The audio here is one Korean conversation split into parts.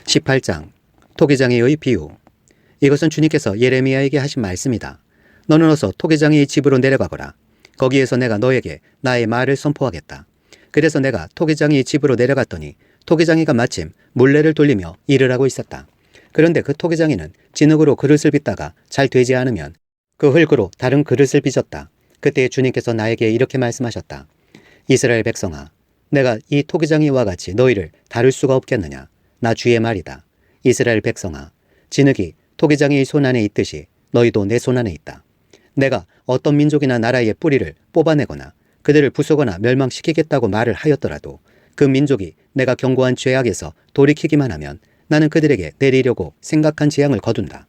18장 토기장이의 비유. 이것은 주님께서 예레미야에게 하신 말씀이다. 너는 어서 토기장이의 집으로 내려가거라. 거기에서 내가 너에게 나의 말을 선포하겠다. 그래서 내가 토기장이의 집으로 내려갔더니 토기장이가 마침 물레를 돌리며 일을 하고 있었다. 그런데 그 토기장이는 진흙으로 그릇을 빚다가 잘 되지 않으면 그 흙으로 다른 그릇을 빚었다. 그때 주님께서 나에게 이렇게 말씀하셨다. 이스라엘 백성아, 내가 이 토기장이와 같이 너희를 다룰 수가 없겠느냐. 나 주의 말이다. 이스라엘 백성아, 진흙이 토기장이의 손 안에 있듯이 너희도 내 손 안에 있다. 내가 어떤 민족이나 나라의 뿌리를 뽑아내거나 그들을 부수거나 멸망시키겠다고 말을 하였더라도 그 민족이 내가 경고한 죄악에서 돌이키기만 하면 나는 그들에게 내리려고 생각한 재앙을 거둔다.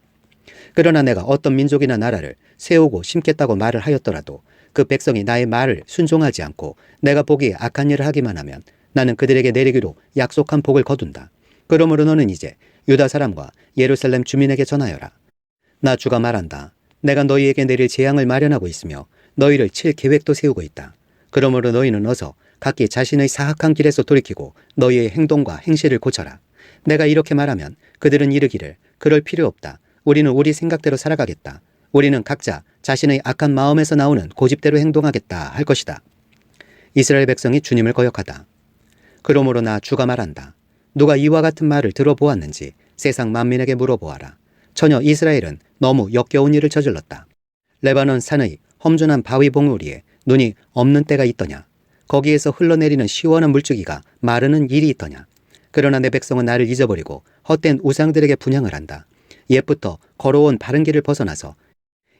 그러나 내가 어떤 민족이나 나라를 세우고 심겠다고 말을 하였더라도 그 백성이 나의 말을 순종하지 않고 내가 보기에 악한 일을 하기만 하면 나는 그들에게 내리기로 약속한 복을 거둔다. 그러므로 너는 이제 유다 사람과 예루살렘 주민에게 전하여라. 나 주가 말한다. 내가 너희에게 내릴 재앙을 마련하고 있으며 너희를 칠 계획도 세우고 있다. 그러므로 너희는 어서 각기 자신의 사악한 길에서 돌이키고 너희의 행동과 행실을 고쳐라. 내가 이렇게 말하면 그들은 이르기를 그럴 필요 없다. 우리는 우리 생각대로 살아가겠다. 우리는 각자 자신의 악한 마음에서 나오는 고집대로 행동하겠다 할 것이다. 이스라엘 백성이 주님을 거역하다. 그러므로 나 주가 말한다. 누가 이와 같은 말을 들어보았는지 세상 만민에게 물어보아라. 처녀 이스라엘은 너무 역겨운 일을 저질렀다. 레바논 산의 험준한 바위 봉우리에 눈이 없는 때가 있더냐. 거기에서 흘러내리는 시원한 물줄기가 마르는 일이 있더냐. 그러나 내 백성은 나를 잊어버리고 헛된 우상들에게 분향을 한다. 옛부터 걸어온 바른 길을 벗어나서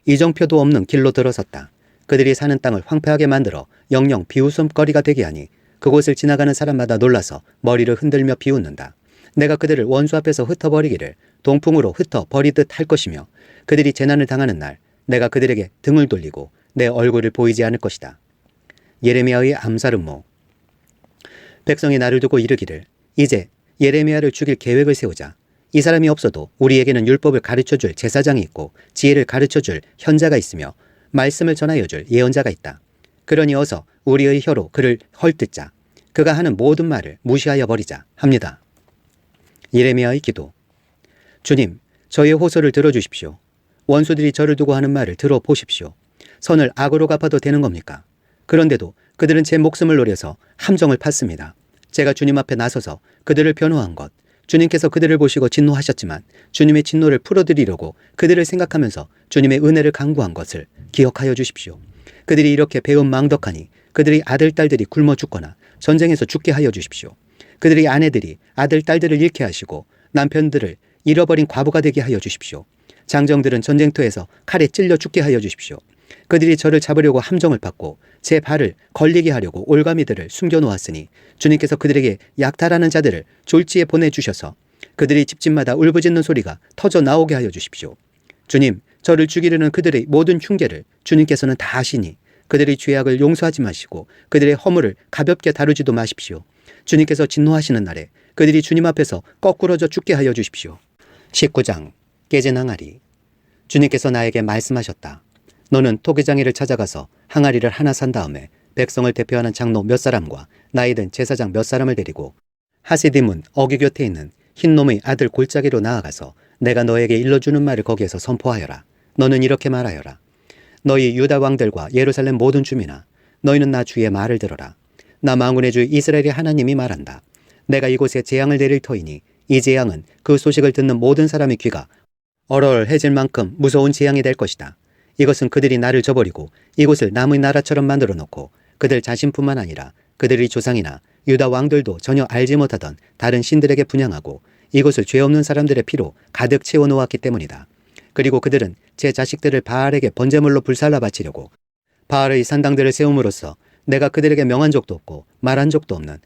이정표도 없는 길로 들어섰다. 그들이 사는 땅을 황폐하게 만들어 영영 비웃음거리가 되게 하니 그곳을 지나가는 사람마다 놀라서 머리를 흔들며 비웃는다. 내가 그들을 원수 앞에서 흩어버리기를 동풍으로 흩어버리듯 할 것이며 그들이 재난을 당하는 날 내가 그들에게 등을 돌리고 내 얼굴을 보이지 않을 것이다. 예레미야의 암살음모. 백성이 나를 두고 이르기를 이제 예레미야를 죽일 계획을 세우자. 이 사람이 없어도 우리에게는 율법을 가르쳐줄 제사장이 있고 지혜를 가르쳐줄 현자가 있으며 말씀을 전하여줄 예언자가 있다. 그러니 어서 우리의 혀로 그를 헐뜯자. 그가 하는 모든 말을 무시하여 버리자 합니다. 예레미야의 기도. 주님, 저의 호소를 들어주십시오. 원수들이 저를 두고 하는 말을 들어보십시오. 선을 악으로 갚아도 되는 겁니까? 그런데도 그들은 제 목숨을 노려서 함정을 팠습니다. 제가 주님 앞에 나서서 그들을 변호한 것, 주님께서 그들을 보시고 진노하셨지만 주님의 진노를 풀어드리려고 그들을 생각하면서 주님의 은혜를 강구한 것을 기억하여 주십시오. 그들이 이렇게 배은망덕하니 그들의 아들, 딸들이 굶어 죽거나 전쟁에서 죽게 하여 주십시오. 그들의 아내들이 아들, 딸들을 잃게 하시고 남편들을 잃어버린 과부가 되게 하여 주십시오. 장정들은 전쟁터에서 칼에 찔려 죽게 하여 주십시오. 그들이 저를 잡으려고 함정을 팠고 제 발을 걸리게 하려고 올가미들을 숨겨놓았으니 주님께서 그들에게 약탈하는 자들을 졸지에 보내주셔서 그들이 집집마다 울부짖는 소리가 터져 나오게 하여 주십시오. 주님, 저를 죽이려는 그들의 모든 흉계를 주님께서는 다 아시니 그들의 죄악을 용서하지 마시고 그들의 허물을 가볍게 다루지도 마십시오. 주님께서 진노하시는 날에 그들이 주님 앞에서 거꾸러져 죽게 하여 주십시오. 19장 깨진 항아리. 주님께서 나에게 말씀하셨다. 너는 토기장이를 찾아가서 항아리를 하나 산 다음에 백성을 대표하는 장로 몇 사람과 나이 든 제사장 몇 사람을 데리고 하시디문 어귀 곁에 있는 흰놈의 아들 골짜기로 나아가서 내가 너에게 일러주는 말을 거기에서 선포하여라. 너는 이렇게 말하여라. 너희 유다 왕들과 예루살렘 모든 주민아, 너희는 나 주의 말을 들어라. 나 만군의 주 이스라엘의 하나님이 말한다. 내가 이곳에 재앙을 내릴 터이니 이 재앙은 그 소식을 듣는 모든 사람의 귀가 얼얼해질 만큼 무서운 재앙이 될 것이다. 이것은 그들이 나를 저버리고 이곳을 남의 나라처럼 만들어 놓고 그들 자신뿐만 아니라 그들의 조상이나 유다 왕들도 전혀 알지 못하던 다른 신들에게 분향하고 이곳을 죄 없는 사람들의 피로 가득 채워 놓았기 때문이다. 그리고 그들은 제 자식들을 바알에게 번제물로 불살라 바치려고 바알의 산당들을 세움으로써 내가 그들에게 명한 적도 없고 말한 적도 없는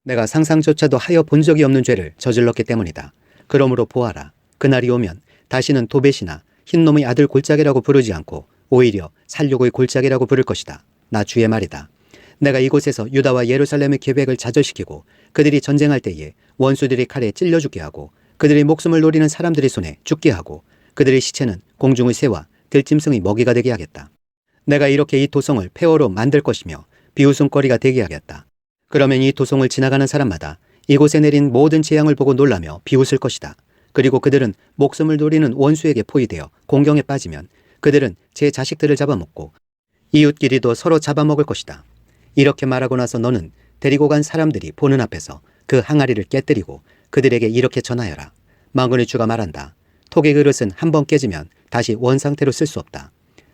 내가 상상조차도 하여 본 적이 없는 죄를 저질렀기 때문이다. 그러므로 보아라. 그날이 오면 다시는 도벳이나 흰놈의 아들 골짜기라고 부르지 않고 오히려 살육의 골짜기라고 부를 것이다. 나 주의 말이다. 내가 이곳에서 유다와 예루살렘의 계획을 좌절시키고 그들이 전쟁할 때에 원수들이 칼에 찔려 죽게 하고 그들의 목숨을 노리는 사람들의 손에 죽게 하고 그들의 시체는 공중의 새와 들짐승의 먹이가 되게 하겠다. 내가 이렇게 이 도성을 폐허로 만들 것이며 비웃음거리가 되게 하겠다. 그러면 이 도성을 지나가는 사람마다 이곳에 내린 모든 재앙을 보고 놀라며 비웃을 것이다. 그리고 그들은 목숨을 노리는 원수에게 포위되어 공경에 빠지면 그들은 제 자식들을 잡아먹고 이웃끼리도 서로 잡아먹을 것이다. 이렇게 말하고 나서 너는 데리고 간 사람들이 보는 앞에서 그 항아리를 깨뜨리고 그들에게 이렇게 전하여라. 만군의 주가 말한다. 톡의 그릇은 한 번 깨지면 다시 원상태로 쓸 수 없다.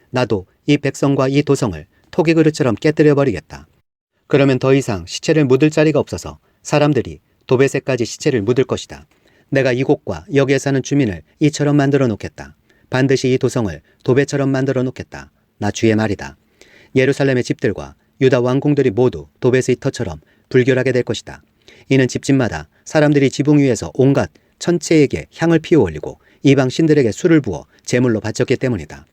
나도 이 백성과 이 도성을 톡의 그릇처럼 깨뜨려 버리겠다. 그러면 더 이상 시체를 묻을 자리가 없어서 사람들이 도베새까지 시체를 묻을 것이다. 내가 이곳과 여기에 사는 주민을 이처럼 만들어 놓겠다. 반드시 이 도성을 도배처럼 만들어 놓겠다. 나 주의 말이다. 예루살렘의 집들과 유다 왕궁들이 모두 도벳의 터처럼 불결하게 될 것이다. 이는 집집마다 사람들이 지붕 위에서 온갖 천체에게 향을 피워 올리고 이방 신들에게 술을 부어 제물로 바쳤기 때문이다.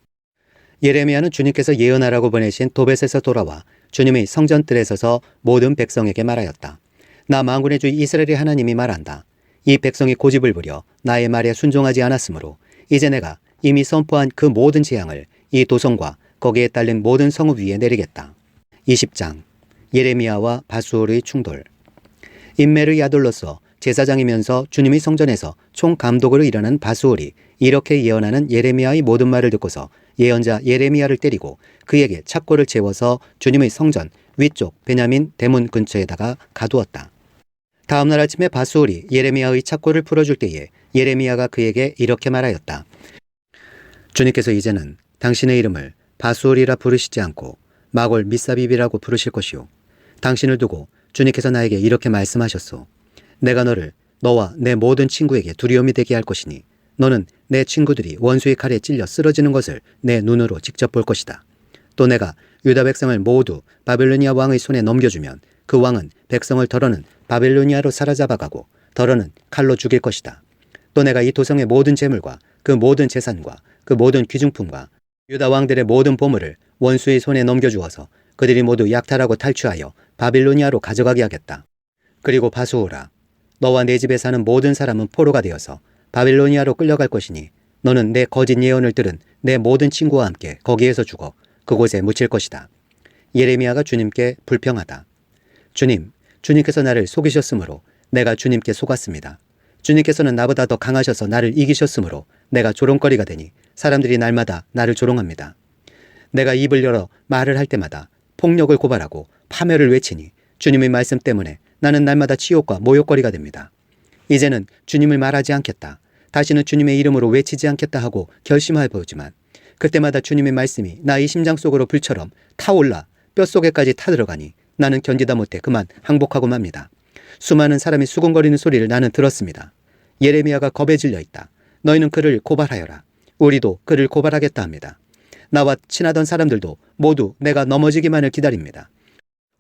예레미야는 주님께서 예언하라고 보내신 도벳에서 돌아와 주님의 성전뜰에 서서 모든 백성에게 말하였다. 나 만군의 주 이스라엘의 하나님이 말한다. 이 백성이 고집을 부려 나의 말에 순종하지 않았으므로 이제 내가 이미 선포한 그 모든 재앙을 이 도성과 거기에 딸린 모든 성읍 위에 내리겠다. 20장 예레미야와 바수올의 충돌. 인멜의 아들로서 제사장이면서 주님의 성전에서 총감독으로 일하는 바수올이 이렇게 예언하는 예레미야의 모든 말을 듣고서 예언자 예레미야를 때리고 그에게 착고를 채워서 주님의 성전 위쪽 베냐민 대문 근처에다가 가두었다. 다음날 아침에 바수올이 예레미야의 착고를 풀어줄 때에 예레미야가 그에게 이렇게 말하였다. 주님께서 이제는 당신의 이름을 바수올이라 부르시지 않고 마골 미사빕이라고 부르실 것이요. 당신을 두고 주님께서 나에게 이렇게 말씀하셨소. 내가 너를 너와 내 모든 친구에게 두려움이 되게 할 것이니 너는 내 친구들이 원수의 칼에 찔려 쓰러지는 것을 내 눈으로 직접 볼 것이다. 또 내가 유다 백성을 모두 바벨로니아 왕의 손에 넘겨주면 그 왕은 백성을 덜어는 바벨로니아로 사로잡아가고 덜어는 칼로 죽일 것이다. 또 내가 이 도성의 모든 재물과 그 모든 재산과 그 모든 귀중품과 유다 왕들의 모든 보물을 원수의 손에 넘겨주어서 그들이 모두 약탈하고 탈취하여 바빌로니아로 가져가게 하겠다. 그리고 바수오라, 너와 내 집에 사는 모든 사람은 포로가 되어서 바빌로니아로 끌려갈 것이니 너는 내 거짓 예언을 들은 내 모든 친구와 함께 거기에서 죽어 그곳에 묻힐 것이다. 예레미야가 주님께 불평하다. 주님, 주님께서 나를 속이셨으므로 내가 주님께 속았습니다. 주님께서는 나보다 더 강하셔서 나를 이기셨으므로 내가 조롱거리가 되니 사람들이 날마다 나를 조롱합니다. 내가 입을 열어 말을 할 때마다 폭력을 고발하고 파멸을 외치니 주님의 말씀 때문에 나는 날마다 치욕과 모욕거리가 됩니다. 이제는 주님을 말하지 않겠다. 다시는 주님의 이름으로 외치지 않겠다 하고 결심해 보지만 그때마다 주님의 말씀이 나의 심장 속으로 불처럼 타올라 뼛속에까지 타들어가니 나는 견디다 못해 그만 항복하고 맙니다. 수많은 사람이 수군거리는 소리를 나는 들었습니다. 예레미야가 겁에 질려 있다. 너희는 그를 고발하여라. 우리도 그를 고발하겠다 합니다. 나와 친하던 사람들도 모두 내가 넘어지기만을 기다립니다.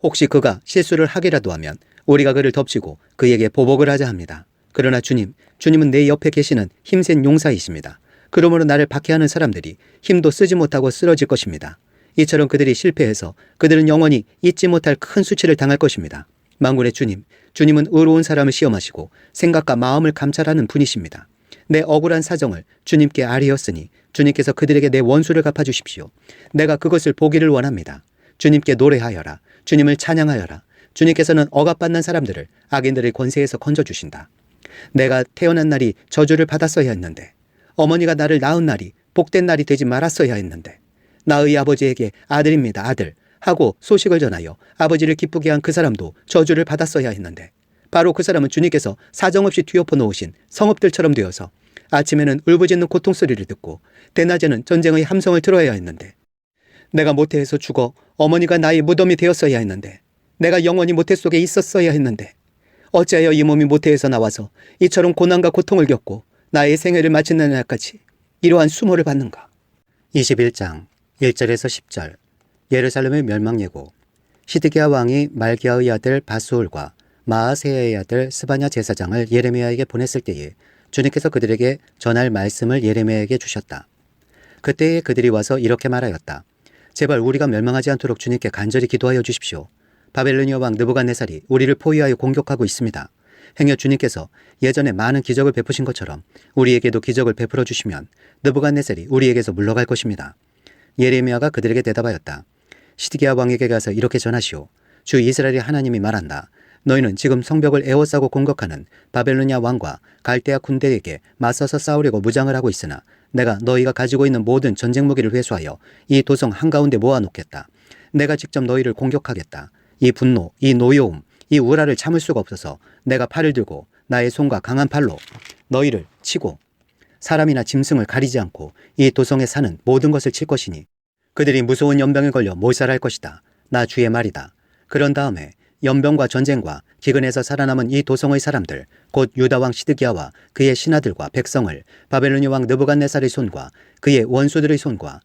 혹시 그가 실수를 하기라도 하면 우리가 그를 덮치고 그에게 보복을 하자 합니다. 그러나 주님은 내 옆에 계시는 힘센 용사이십니다. 그러므로 나를 박해하는 사람들이 힘도 쓰지 못하고 쓰러질 것입니다. 이처럼 그들이 실패해서 그들은 영원히 잊지 못할 큰 수치를 당할 것입니다. 만군의 주님은 의로운 사람을 시험하시고 생각과 마음을 감찰하는 분이십니다. 내 억울한 사정을 주님께 아뢰었으니 주님께서 그들에게 내 원수를 갚아주십시오. 내가 그것을 보기를 원합니다. 주님께 노래하여라. 주님을 찬양하여라. 주님께서는 억압받는 사람들을 악인들의 권세에서 건져주신다. 내가 태어난 날이 저주를 받았어야 했는데 어머니가 나를 낳은 날이 복된 날이 되지 말았어야 했는데 나의 아버지에게 아들입니다 아들 하고 소식을 전하여 아버지를 기쁘게 한 그 사람도 저주를 받았어야 했는데 바로 그 사람은 주님께서 사정없이 뒤엎어 놓으신 성읍들처럼 되어서 아침에는 울부짖는 고통소리를 듣고 대낮에는 전쟁의 함성을 들어야 했는데 내가 모태에서 죽어 어머니가 나의 무덤이 되었어야 했는데 내가 영원히 모태 속에 있었어야 했는데 어찌하여 이 몸이 모태에서 나와서 이처럼 고난과 고통을 겪고 나의 생애를 마치는 날까지 이러한 수모를 받는가. 21장 1절에서 10절 예루살렘의 멸망 예고. 시드기야 왕이 말기야의 아들 바수올과 마아세야의 아들 스바냐 제사장을 예레미야에게 보냈을 때에 주님께서 그들에게 전할 말씀을 예레미야에게 주셨다. 그때에 그들이 와서 이렇게 말하였다. 제발 우리가 멸망하지 않도록 주님께 간절히 기도하여 주십시오. 바벨로니아 왕 느부갓네살이 우리를 포위하여 공격하고 있습니다. 행여 주님께서 예전에 많은 기적을 베푸신 것처럼 우리에게도 기적을 베풀어 주시면 느부갓네살이 우리에게서 물러갈 것입니다. 예레미야가 그들에게 대답하였다. 시드기야 왕에게 가서 이렇게 전하시오. 주 이스라엘의 하나님이 말한다. 너희는 지금 성벽을 에워싸고 공격하는 바벨로니아 왕과 갈대아 군대에게 맞서서 싸우려고 무장을 하고 있으나 내가 너희가 가지고 있는 모든 전쟁 무기를 회수하여 이 도성 한가운데 모아놓겠다. 내가 직접 너희를 공격하겠다. 이 분노, 이 노여움, 이 우라를 참을 수가 없어서 내가 팔을 들고 나의 손과 강한 팔로 너희를 치고 사람이나 짐승을 가리지 않고 이 도성에 사는 모든 것을 칠 것이니 그들이 무서운 연병에 걸려 몰살할 것이다. 나 주의 말이다. 그런 다음에 연병과 전쟁과 기근에서 살아남은 이 도성의 사람들 곧 유다왕 시드기야와 그의 신하들과 백성을 바벨로니아 왕 느부갓네살의 손과 그의 원수들의 손과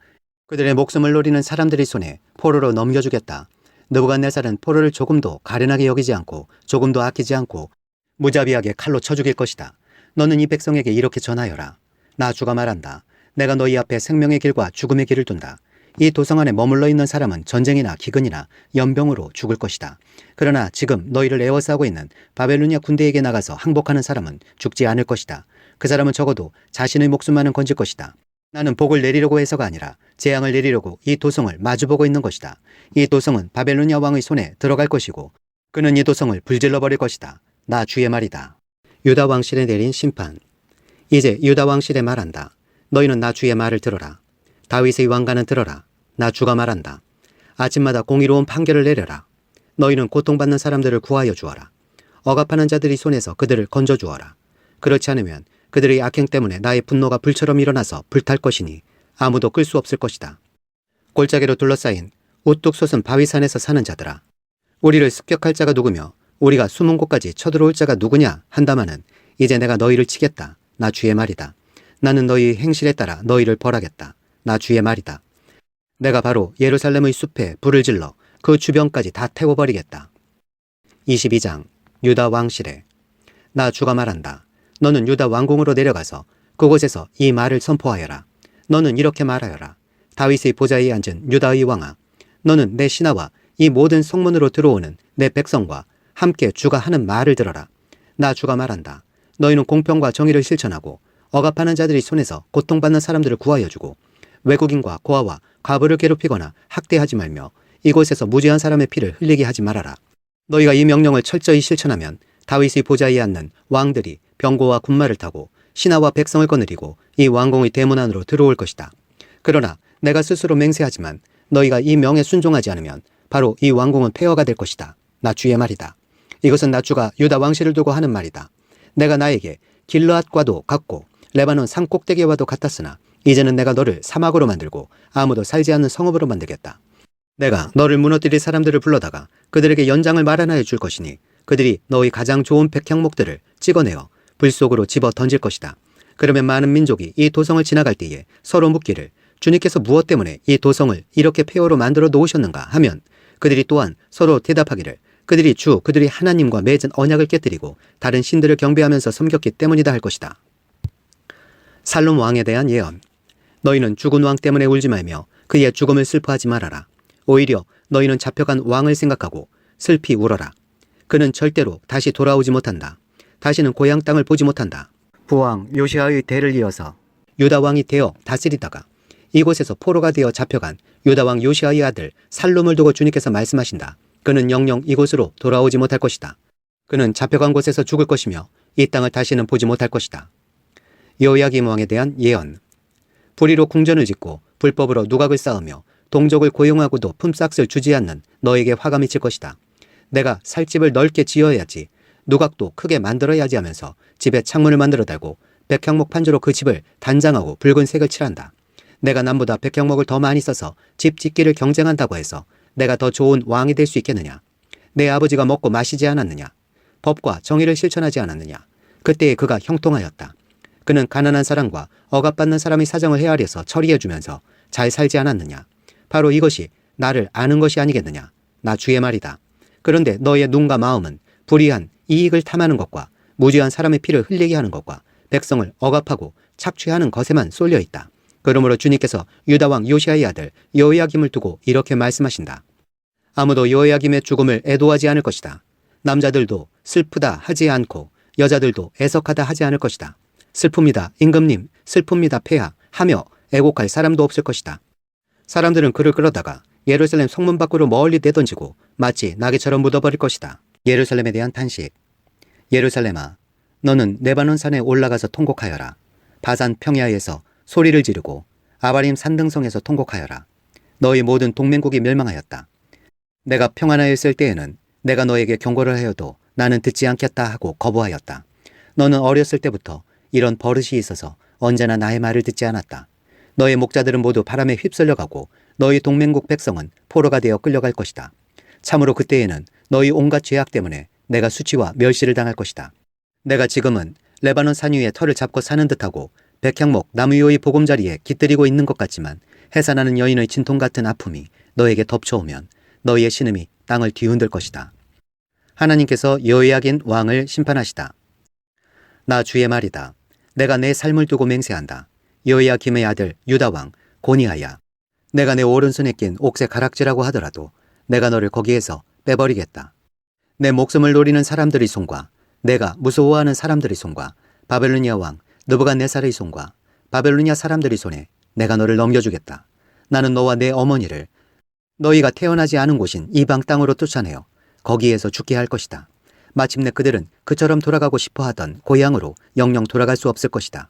그들의 목숨을 노리는 사람들의 손에 포로로 넘겨주겠다. 느부갓네살은 포로를 조금도 가련하게 여기지 않고 조금도 아끼지 않고 무자비하게 칼로 쳐 죽일 것이다. 너는 이 백성에게 이렇게 전하여라. 나 주가 말한다. 내가 너희 앞에 생명의 길과 죽음의 길을 둔다. 이 도성 안에 머물러 있는 사람은 전쟁이나 기근이나 연병으로 죽을 것이다. 그러나 지금 너희를 에워싸고 있는 바벨로니아 군대에게 나가서 항복하는 사람은 죽지 않을 것이다. 그 사람은 적어도 자신의 목숨만은 건질 것이다. 나는 복을 내리려고 해서가 아니라 재앙을 내리려고 이 도성을 마주보고 있는 것이다. 이 도성은 바벨로니아 왕의 손에 들어갈 것이고 그는 이 도성을 불질러 버릴 것이다. 나 주의 말이다. 유다 왕실에 내린 심판. 이제 유다 왕실에 말한다. 너희는 나 주의 말을 들어라. 다윗의 왕가는 들어라. 나 주가 말한다. 아침마다 공의로운 판결을 내려라. 너희는 고통받는 사람들을 구하여 주어라. 억압하는 자들이 손에서 그들을 건져 주어라. 그렇지 않으면 그들의 악행 때문에 나의 분노가 불처럼 일어나서 불탈 것이니 아무도 끌 수 없을 것이다. 골짜기로 둘러싸인 우뚝 솟은 바위산에서 사는 자들아. 우리를 습격할 자가 누구며 우리가 숨은 곳까지 쳐들어올 자가 누구냐 한다마는 이제 내가 너희를 치겠다. 나 주의 말이다. 나는 너희의 행실에 따라 너희를 벌하겠다. 나 주의 말이다. 내가 바로 예루살렘의 숲에 불을 질러 그 주변까지 다 태워버리겠다. 22장 유다 왕실에. 나 주가 말한다. 너는 유다 왕궁으로 내려가서 그곳에서 이 말을 선포하여라. 너는 이렇게 말하여라. 다윗의 보좌에 앉은 유다의 왕아. 너는 내 신하와 이 모든 성문으로 들어오는 내 백성과 함께 주가 하는 말을 들어라. 나 주가 말한다. 너희는 공평과 정의를 실천하고 억압하는 자들의 손에서 고통받는 사람들을 구하여 주고 외국인과 고아와 과부를 괴롭히거나 학대하지 말며 이곳에서 무죄한 사람의 피를 흘리게 하지 말아라. 너희가 이 명령을 철저히 실천하면 다윗의 보좌에 앉는 왕들이 병거와 군마를 타고 신하와 백성을 거느리고 이 왕궁의 대문 안으로 들어올 것이다. 그러나 내가 스스로 맹세하지만 너희가 이 명에 순종하지 않으면 바로 이 왕궁은 폐허가 될 것이다. 나 주의 말이다. 이것은 나 주가 유다 왕실을 두고 하는 말이다. 내가 나에게 길르앗과도 같고 레바논 산 꼭대기와도 같았으나 이제는 내가 너를 사막으로 만들고 아무도 살지 않는 성읍으로 만들겠다. 내가 너를 무너뜨릴 사람들을 불러다가 그들에게 연장을 마련하여 줄 것이니 그들이 너의 가장 좋은 백향목들을 찍어내어 불 속으로 집어 던질 것이다. 그러면 많은 민족이 이 도성을 지나갈 때에 서로 묻기를 주님께서 무엇 때문에 이 도성을 이렇게 폐허로 만들어 놓으셨는가 하면 그들이 또한 서로 대답하기를 그들이 그들이 하나님과 맺은 언약을 깨뜨리고 다른 신들을 경배하면서 섬겼기 때문이다 할 것이다. 살롬 왕에 대한 예언. 너희는 죽은 왕 때문에 울지 말며 그의 죽음을 슬퍼하지 말아라. 오히려 너희는 잡혀간 왕을 생각하고 슬피 울어라. 그는 절대로 다시 돌아오지 못한다. 다시는 고향 땅을 보지 못한다. 부왕 요시아의 대를 이어서 유다 왕이 되어 다스리다가 이곳에서 포로가 되어 잡혀간 유다 왕 요시아의 아들 살롬을 두고 주님께서 말씀하신다. 그는 영영 이곳으로 돌아오지 못할 것이다. 그는 잡혀간 곳에서 죽을 것이며 이 땅을 다시는 보지 못할 것이다. 여호야김 왕에 대한 예언. 불의로 궁전을 짓고 불법으로 누각을 쌓으며 동족을 고용하고도 품삯을 주지 않는 너에게 화가 미칠 것이다. 내가 살 집을 넓게 지어야지 누각도 크게 만들어야지 하면서 집에 창문을 만들어 달고 백향목 판주로 그 집을 단장하고 붉은색을 칠한다. 내가 남보다 백향목을 더 많이 써서 집 짓기를 경쟁한다고 해서 내가 더 좋은 왕이 될 수 있겠느냐? 내 아버지가 먹고 마시지 않았느냐? 법과 정의를 실천하지 않았느냐? 그때에 그가 형통하였다. 그는 가난한 사람과 억압받는 사람의 사정을 헤아려서 처리해주면서 잘 살지 않았느냐? 바로 이것이 나를 아는 것이 아니겠느냐? 나 주의 말이다. 그런데 너의 눈과 마음은 불의한 이익을 탐하는 것과 무죄한 사람의 피를 흘리게 하는 것과 백성을 억압하고 착취하는 것에만 쏠려 있다. 그러므로 주님께서 유다 왕 요시아의 아들 여호야김을 두고 이렇게 말씀하신다. 아무도 여호야김의 죽음을 애도하지 않을 것이다. 남자들도 슬프다 하지 않고 여자들도 애석하다 하지 않을 것이다. 슬픕니다 임금님, 슬픕니다 폐하 하며 애곡할 사람도 없을 것이다. 사람들은 그를 끌어다가 예루살렘 성문 밖으로 멀리 내던지고 마치 나귀처럼 묻어버릴 것이다. 예루살렘에 대한 탄식. 예루살렘아, 너는 레바논 산에 올라가서 통곡하여라. 바산 평야에서 소리를 지르고 아바림 산등성에서 통곡하여라. 너희 모든 동맹국이 멸망하였다. 내가 평안하였을 때에는 내가 너에게 경고를 하여도 나는 듣지 않겠다 하고 거부하였다. 너는 어렸을 때부터 이런 버릇이 있어서 언제나 나의 말을 듣지 않았다. 너의 목자들은 모두 바람에 휩쓸려가고 너희 동맹국 백성은 포로가 되어 끌려갈 것이다. 참으로 그때에는 너희 온갖 죄악 때문에 내가 수치와 멸시를 당할 것이다. 내가 지금은 레바논 산 위에 터를 잡고 사는 듯하고 백향목 나무위의 보금자리에 깃들이고 있는 것 같지만 해산하는 여인의 진통 같은 아픔이 너에게 덮쳐오면 너희의 신음이 땅을 뒤흔들 것이다. 하나님께서 여호야긴 왕을 심판하시다. 나 주의 말이다. 내가 내 삶을 두고 맹세한다. 여호야김의 아들 유다 왕 고니하야, 내가 내 오른손에 낀 옥새 가락지라고 하더라도 내가 너를 거기에서 빼버리겠다. 내 목숨을 노리는 사람들의 손과 내가 무서워하는 사람들의 손과 바벨로니아 왕 느부갓네살의 손과 바벨로니아 사람들의 손에 내가 너를 넘겨주겠다. 나는 너와 내 어머니를 너희가 태어나지 않은 곳인 이방 땅으로 쫓아내어 거기에서 죽게 할 것이다. 마침내 그들은 그처럼 돌아가고 싶어 하던 고향으로 영영 돌아갈 수 없을 것이다.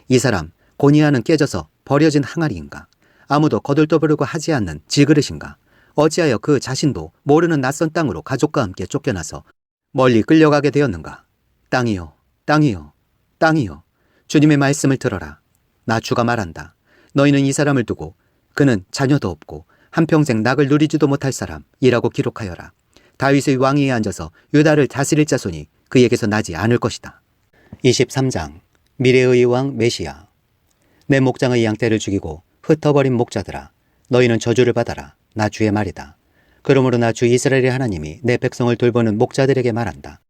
이 사람 고니아는 깨져서 버려진 항아리인가? 아무도 거들떠보려고 하지 않는 질그릇인가? 어찌하여 그 자신도 모르는 낯선 땅으로 가족과 함께 쫓겨나서 멀리 끌려가게 되었는가? 땅이여, 땅이여, 땅이여, 주님의 말씀을 들어라. 나 주가 말한다. 너희는 이 사람을 두고 그는 자녀도 없고 한평생 낙을 누리지도 못할 사람이라고 기록하여라. 다윗의 왕위에 앉아서 유다를 다스릴 자손이 그에게서 나지 않을 것이다. 23장. 미래의 왕 메시아. 내 목장의 양떼를 죽이고 흩어버린 목자들아, 너희는 저주를 받아라. 나 주의 말이다. 그러므로 나 주 이스라엘의 하나님이 내 백성을 돌보는 목자들에게 말한다.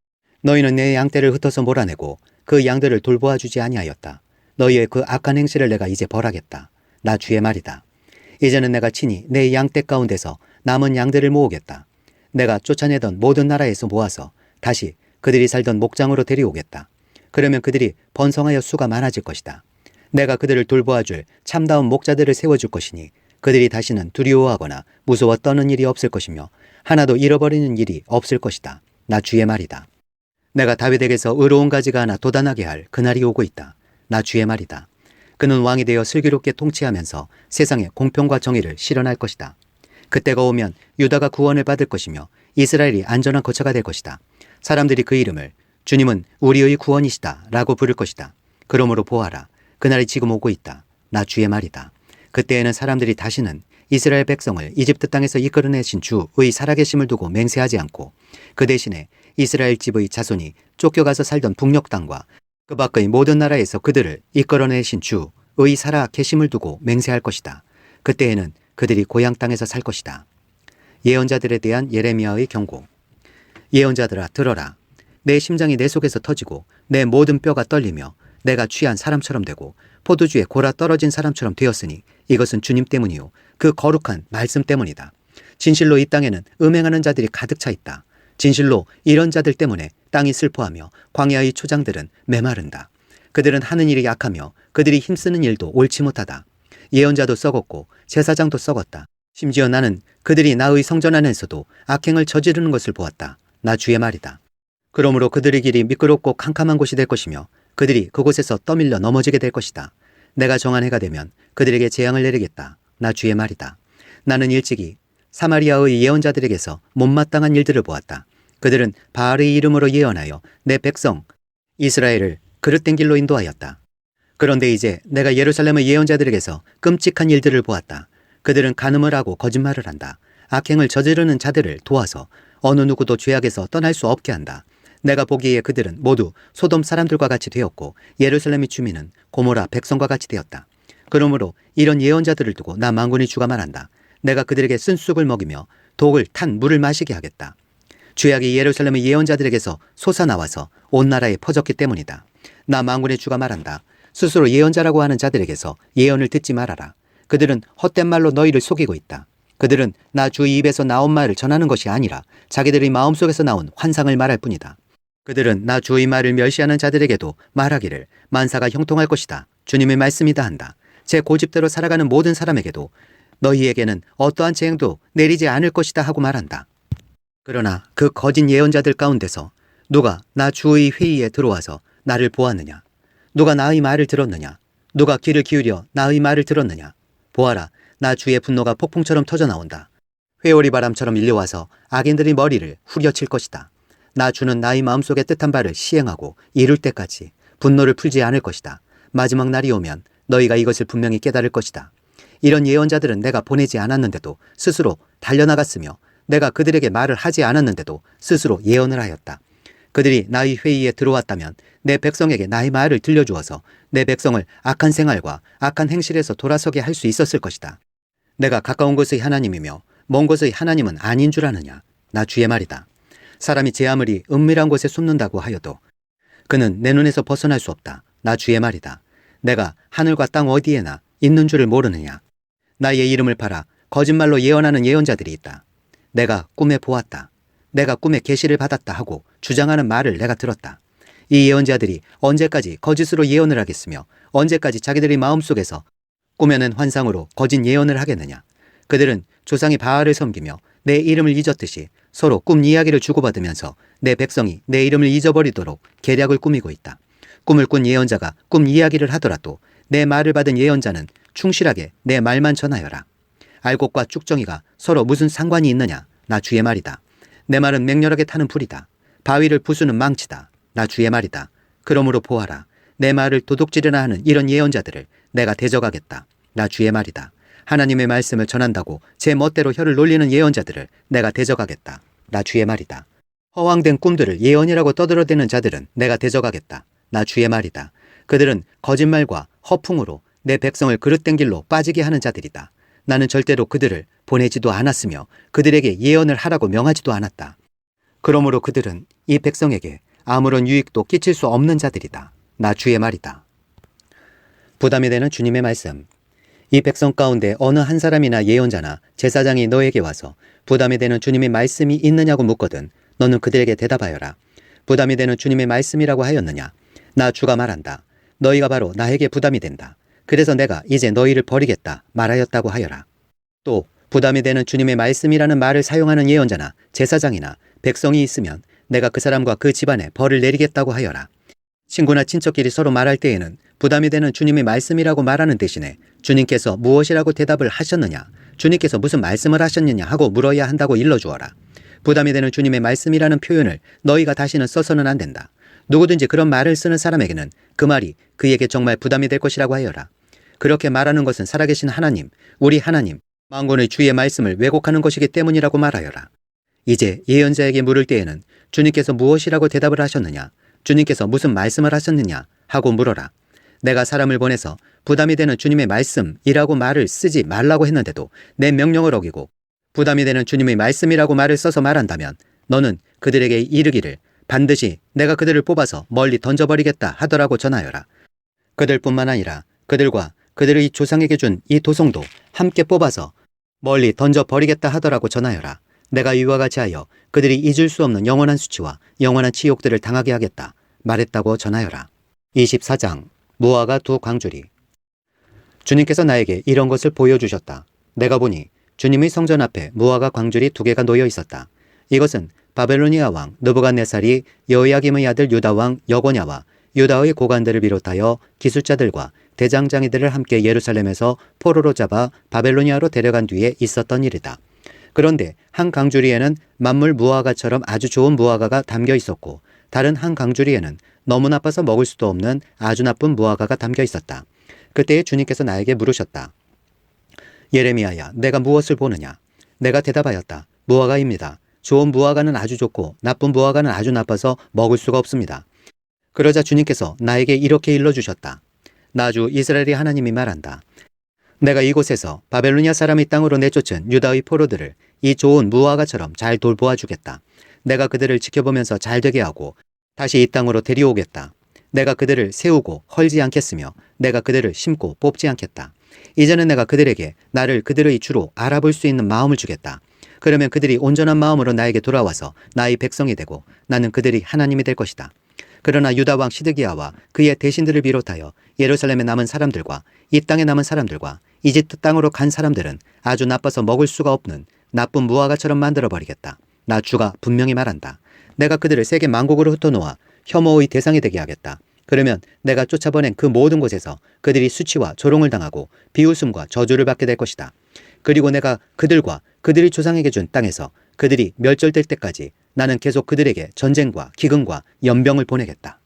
너희는 내 양떼를 흩어서 몰아내고 그 양들을 돌보아 주지 아니하였다. 너희의 그 악한 행실을 내가 이제 벌하겠다. 나 주의 말이다. 이제는 내가 친히 내 양떼 가운데서 남은 양들을 모으겠다. 내가 쫓아내던 모든 나라에서 모아서 다시 그들이 살던 목장으로 데려오겠다. 그러면 그들이 번성하여 수가 많아질 것이다. 내가 그들을 돌보아줄 참다운 목자들을 세워줄 것이니 그들이 다시는 두려워하거나 무서워 떠는 일이 없을 것이며 하나도 잃어버리는 일이 없을 것이다. 나 주의 말이다. 내가 다윗에게서 의로운 가지가 하나 돋아나게 할 그날이 오고 있다. 나 주의 말이다. 그는 왕이 되어 슬기롭게 통치하면서 세상에 공평과 정의를 실현할 것이다. 그때가 오면 유다가 구원을 받을 것이며 이스라엘이 안전한 거처가 될 것이다. 사람들이 그 이름을 주님은 우리의 구원이시다 라고 부를 것이다. 그러므로 보아라. 그날이 지금 오고 있다. 나 주의 말이다. 그때에는 사람들이 다시는 이스라엘 백성을 이집트 땅에서 이끌어내신 주의 살아계심을 두고 맹세하지 않고 그 대신에 이스라엘 집의 자손이 쫓겨가서 살던 북녘 땅과 그 밖의 모든 나라에서 그들을 이끌어내신 주의 살아계심을 두고 맹세할 것이다. 그때에는 그들이 고향 땅에서 살 것이다. 예언자들에 대한 예레미야의 경고. 예언자들아, 들어라. 내 심장이 내 속에서 터지고 내 모든 뼈가 떨리며 내가 취한 사람처럼 되고 포도주에 골아 떨어진 사람처럼 되었으니 이것은 주님 때문이요 그 거룩한 말씀 때문이다. 진실로 이 땅에는 음행하는 자들이 가득 차 있다. 진실로 이런 자들 때문에 땅이 슬퍼하며 광야의 초장들은 메마른다. 그들은 하는 일이 약하며 그들이 힘쓰는 일도 옳지 못하다. 예언자도 썩었고 제사장도 썩었다. 심지어 나는 그들이 나의 성전 안에서도 악행을 저지르는 것을 보았다. 나 주의 말이다. 그러므로 그들의 길이 미끄럽고 캄캄한 곳이 될 것이며 그들이 그곳에서 떠밀려 넘어지게 될 것이다. 내가 정한 해가 되면 그들에게 재앙을 내리겠다. 나 주의 말이다. 나는 일찍이 사마리아의 예언자들에게서 못마땅한 일들을 보았다. 그들은 바알의 이름으로 예언하여 내 백성 이스라엘을 그릇된 길로 인도하였다. 그런데 이제 내가 예루살렘의 예언자들에게서 끔찍한 일들을 보았다. 그들은 간음을 하고 거짓말을 한다. 악행을 저지르는 자들을 도와서 어느 누구도 죄악에서 떠날 수 없게 한다. 내가 보기에 그들은 모두 소돔 사람들과 같이 되었고 예루살렘의 주민은 고모라 백성과 같이 되었다. 그러므로 이런 예언자들을 두고 나 만군의 주가 말한다. 내가 그들에게 쓴 쑥을 먹이며 독을 탄 물을 마시게 하겠다. 죄악이 예루살렘의 예언자들에게서 솟아나와서 온 나라에 퍼졌기 때문이다. 나 만군의 주가 말한다. 스스로 예언자라고 하는 자들에게서 예언을 듣지 말아라. 그들은 헛된 말로 너희를 속이고 있다. 그들은 나 주의 입에서 나온 말을 전하는 것이 아니라 자기들의 마음속에서 나온 환상을 말할 뿐이다. 그들은 나 주의 말을 멸시하는 자들에게도 말하기를 만사가 형통할 것이다. 주님의 말씀이다 한다. 제 고집대로 살아가는 모든 사람에게도 너희에게는 어떠한 재앙도 내리지 않을 것이다 하고 말한다. 그러나 그 거짓 예언자들 가운데서 누가 나 주의 회의에 들어와서 나를 보았느냐? 누가 나의 말을 들었느냐? 누가 귀를 기울여 나의 말을 들었느냐? 보아라, 나 주의 분노가 폭풍처럼 터져나온다. 회오리 바람처럼 밀려와서 악인들의 머리를 후려칠 것이다. 나 주는 나의 마음속에 뜻한 바를 시행하고 이룰 때까지 분노를 풀지 않을 것이다. 마지막 날이 오면 너희가 이것을 분명히 깨달을 것이다. 이런 예언자들은 내가 보내지 않았는데도 스스로 달려나갔으며 내가 그들에게 말을 하지 않았는데도 스스로 예언을 하였다. 그들이 나의 회의에 들어왔다면 내 백성에게 나의 말을 들려주어서 내 백성을 악한 생활과 악한 행실에서 돌아서게 할 수 있었을 것이다. 내가 가까운 곳의 하나님이며 먼 곳의 하나님은 아닌 줄 아느냐? 나 주의 말이다. 사람이 제 아무리 은밀한 곳에 숨는다고 하여도 그는 내 눈에서 벗어날 수 없다. 나 주의 말이다. 내가 하늘과 땅 어디에나 있는 줄을 모르느냐? 나의 이름을 팔아 거짓말로 예언하는 예언자들이 있다. 내가 꿈에 보았다. 내가 꿈에 계시를 받았다 하고 주장하는 말을 내가 들었다. 이 예언자들이 언제까지 거짓으로 예언을 하겠으며 언제까지 자기들의 마음속에서 꾸며낸 환상으로 거짓 예언을 하겠느냐? 그들은 조상이 바알을 섬기며 내 이름을 잊었듯이 서로 꿈 이야기를 주고받으면서 내 백성이 내 이름을 잊어버리도록 계략을 꾸미고 있다. 꿈을 꾼 예언자가 꿈 이야기를 하더라도 내 말을 받은 예언자는 충실하게 내 말만 전하여라. 알곡과 쭉정이가 서로 무슨 상관이 있느냐? 나 주의 말이다. 내 말은 맹렬하게 타는 불이다. 바위를 부수는 망치다. 나 주의 말이다. 그러므로 보아라. 내 말을 도둑질이나 하는 이런 예언자들을 내가 대적하겠다. 나 주의 말이다. 하나님의 말씀을 전한다고 제 멋대로 혀를 놀리는 예언자들을 내가 대적하겠다. 나 주의 말이다. 허황된 꿈들을 예언이라고 떠들어대는 자들은 내가 대적하겠다. 나 주의 말이다. 그들은 거짓말과 허풍으로 내 백성을 그릇된 길로 빠지게 하는 자들이다. 나는 절대로 그들을 보내지도 않았으며 그들에게 예언을 하라고 명하지도 않았다. 그러므로 그들은 이 백성에게 아무런 유익도 끼칠 수 없는 자들이다. 나 주의 말이다. 부담이 되는 주님의 말씀. 이 백성 가운데 어느 한 사람이나 예언자나 제사장이 너에게 와서 부담이 되는 주님의 말씀이 있느냐고 묻거든 너는 그들에게 대답하여라. 부담이 되는 주님의 말씀이라고 하였느냐? 나 주가 말한다. 너희가 바로 나에게 부담이 된다. 그래서 내가 이제 너희를 버리겠다 말하였다고 하여라. 또 부담이 되는 주님의 말씀이라는 말을 사용하는 예언자나 제사장이나 백성이 있으면 내가 그 사람과 그 집안에 벌을 내리겠다고 하여라. 친구나 친척끼리 서로 말할 때에는 부담이 되는 주님의 말씀이라고 말하는 대신에 주님께서 무엇이라고 대답을 하셨느냐, 주님께서 무슨 말씀을 하셨느냐 하고 물어야 한다고 일러주어라. 부담이 되는 주님의 말씀이라는 표현을 너희가 다시는 써서는 안 된다. 누구든지 그런 말을 쓰는 사람에게는 그 말이 그에게 정말 부담이 될 것이라고 하여라. 그렇게 말하는 것은 살아계신 하나님, 우리 하나님, 만군의 주의 말씀을 왜곡하는 것이기 때문이라고 말하여라. 이제 예언자에게 물을 때에는 주님께서 무엇이라고 대답을 하셨느냐, 주님께서 무슨 말씀을 하셨느냐 하고 물어라. 내가 사람을 보내서 부담이 되는 주님의 말씀이라고 말을 쓰지 말라고 했는데도 내 명령을 어기고 부담이 되는 주님의 말씀이라고 말을 써서 말한다면 너는 그들에게 이르기를 반드시 내가 그들을 뽑아서 멀리 던져버리겠다 하더라고 전하여라. 그들뿐만 아니라 그들과 그들의 조상에게 준 이 도성도 함께 뽑아서 멀리 던져버리겠다 하더라고 전하여라. 내가 이와 같이 하여 그들이 잊을 수 없는 영원한 수치와 영원한 치욕들을 당하게 하겠다 말했다고 전하여라. 24장 무화과 두 광주리. 주님께서 나에게 이런 것을 보여주셨다. 내가 보니 주님의 성전 앞에 무화과 광주리 두 개가 놓여 있었다. 이것은 바벨로니아 왕 느부갓네살이 여호야김의 아들 유다 왕 여고냐와 유다의 고관들을 비롯하여 기술자들과 대장장이들을 함께 예루살렘에서 포로로 잡아 바벨로니아로 데려간 뒤에 있었던 일이다. 그런데 한 강주리에는 만물 무화과처럼 아주 좋은 무화과가 담겨 있었고 다른 한 강주리에는 너무 나빠서 먹을 수도 없는 아주 나쁜 무화과가 담겨 있었다. 그때에 주님께서 나에게 물으셨다. 예레미야야, 내가 무엇을 보느냐? 내가 대답하였다. 무화과입니다. 좋은 무화과는 아주 좋고 나쁜 무화과는 아주 나빠서 먹을 수가 없습니다. 그러자 주님께서 나에게 이렇게 일러주셨다. 나 주 이스라엘의 하나님이 말한다. 내가 이곳에서 바벨로니아 사람의 땅으로 내쫓은 유다의 포로들을 이 좋은 무화과처럼 잘 돌보아 주겠다. 내가 그들을 지켜보면서 잘 되게 하고 다시 이 땅으로 데려오겠다. 내가 그들을 세우고 헐지 않겠으며 내가 그들을 심고 뽑지 않겠다. 이제는 내가 그들에게 나를 그들의 주로 알아볼 수 있는 마음을 주겠다. 그러면 그들이 온전한 마음으로 나에게 돌아와서 나의 백성이 되고 나는 그들이 하나님이 될 것이다. 그러나 유다 왕 시드기야와 그의 대신들을 비롯하여 예루살렘에 남은 사람들과 이 땅에 남은 사람들과 이집트 땅으로 간 사람들은 아주 나빠서 먹을 수가 없는 나쁜 무화과처럼 만들어버리겠다. 나 주가 분명히 말한다. 내가 그들을 세계 만국으로 흩어놓아 혐오의 대상이 되게 하겠다. 그러면 내가 쫓아보낸 그 모든 곳에서 그들이 수치와 조롱을 당하고 비웃음과 저주를 받게 될 것이다. 그리고 내가 그들과 그들이 조상에게 준 땅에서 그들이 멸절될 때까지 나는 계속 그들에게 전쟁과 기근과 연병을 보내겠다.